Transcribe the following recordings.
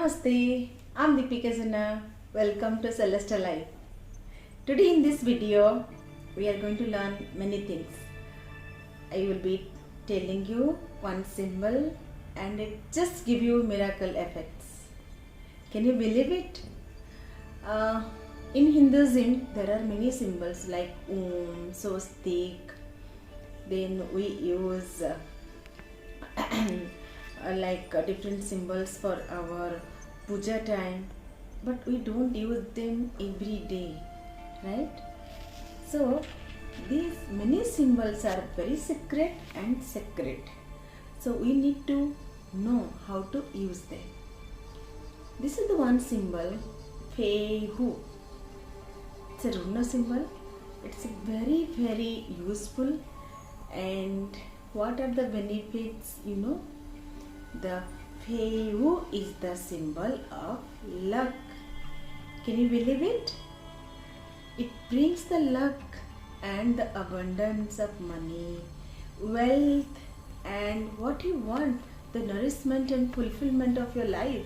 Namaste, I'm Deepika Jana. Welcome to Celestial Life. Today in this video, we are going to learn many things. I will be telling you one symbol and it just give you miracle effects. Can you believe it? In Hinduism, there are many symbols like Swastik. Then we use different symbols for our puja time, but we don't use them every day, right? So these many symbols are very secret and sacred, so we need to know how to use them. This is the one symbol, Fehu. It's a runa symbol. It's very useful. And what are the benefits? The Fehu is the symbol of luck. Can you believe it? It brings the luck and the abundance of money, wealth, and what you want, the nourishment and fulfillment of your life.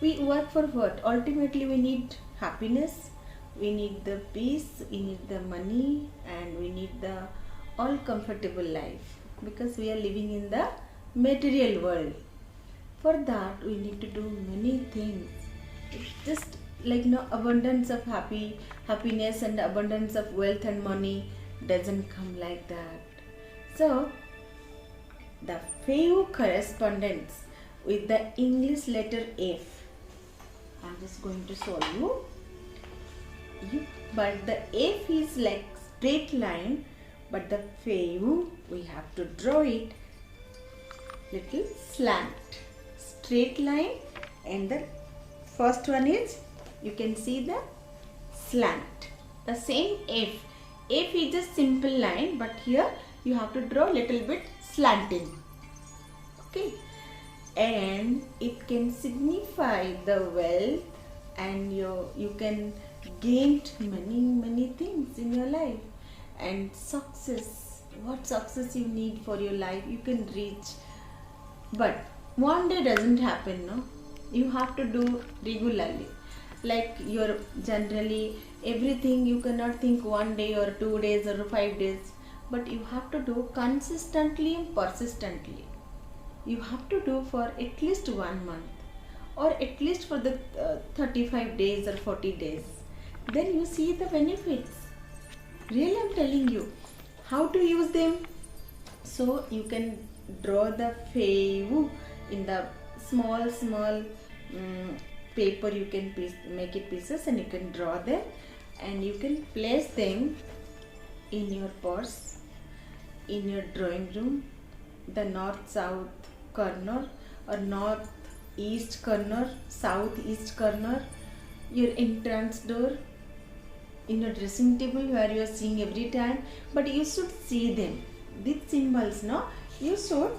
We work for what? Ultimately, we need happiness, we need the peace, we need the money, and we need the all comfortable life, because we are living in the material world. For that we need to do many things. It's just like abundance of happiness and abundance of wealth and money doesn't come like that. So the Fehu corresponds with the English letter F. I'm just going to show you. But the F is like straight line, but the Fehu we have to draw it little slant, straight line, and the first one is, you can see the slant. The same F is just simple line, but here you have to draw little bit slanting. Okay, and it can signify the wealth, and you can gain many things in your life, and success. What success you need for your life you can reach. But one day doesn't happen, no? You have to do regularly. Like you're generally everything you cannot think one day or 2 days or 5 days, but you have to do consistently and persistently. You have to do for at least 1 month, or at least for the 35 days or 40 days. Then you see the benefits. Really, I'm telling you how to use them. So you can draw the Fehu in the small paper. You can make it pieces and you can draw them, and you can place them in your purse, in your drawing room, the north-south corner, or north-east corner, south-east corner, your entrance door, in your dressing table where you are seeing every time. But you should see them. These symbols, no? You should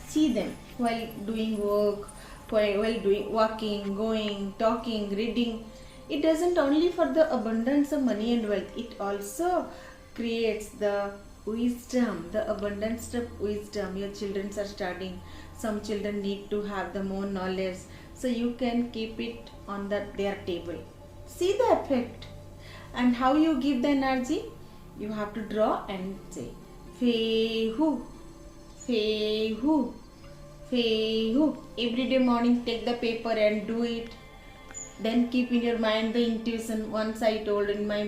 see them while doing work, while doing walking, going, talking, reading. It doesn't only for the abundance of money and wealth, it also creates the wisdom, the abundance of wisdom. Your children are studying, some children need to have the more knowledge, so you can keep it on their table. See the effect. And how you give the energy? You have to draw and say Fehu, Fehu, Fehu. Every day morning take the paper and do it. Then keep in your mind the intuition. Once I told in my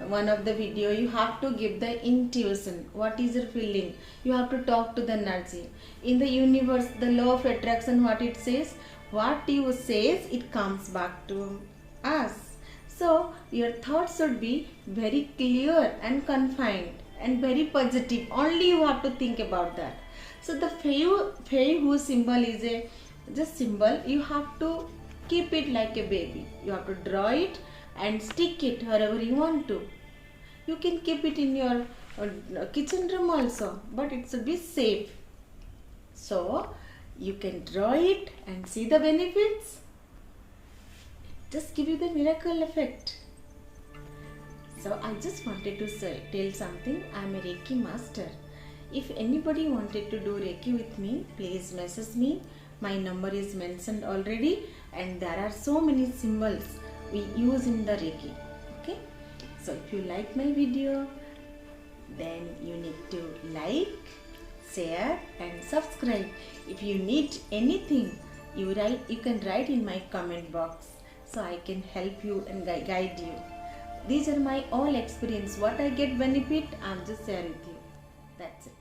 one of the video, you have to give the intuition. What is your feeling? You have to talk to the energy. In the universe, the law of attraction, what it says? What you says, it comes back to us. So your thoughts should be very clear and confined and very positive. Only you have to think about that. So the Fehu symbol is a just symbol. You have to keep it like a baby. You have to draw it and stick it wherever you want to. You can keep it in your kitchen room also, but it should be safe. So you can draw it and see the benefits. Just give you the miracle effect. So I just wanted to tell something. I am a Reiki master. If anybody wanted to do Reiki with me, please message me. My number is mentioned already, and there are so many symbols we use in the Reiki. Okay, so if you like my video, then you need to like, share and subscribe. If you need anything, you can write in my comment box, so I can help you and guide you. These are my all experience. What I get benefit, I'm just sharing with you. That's it.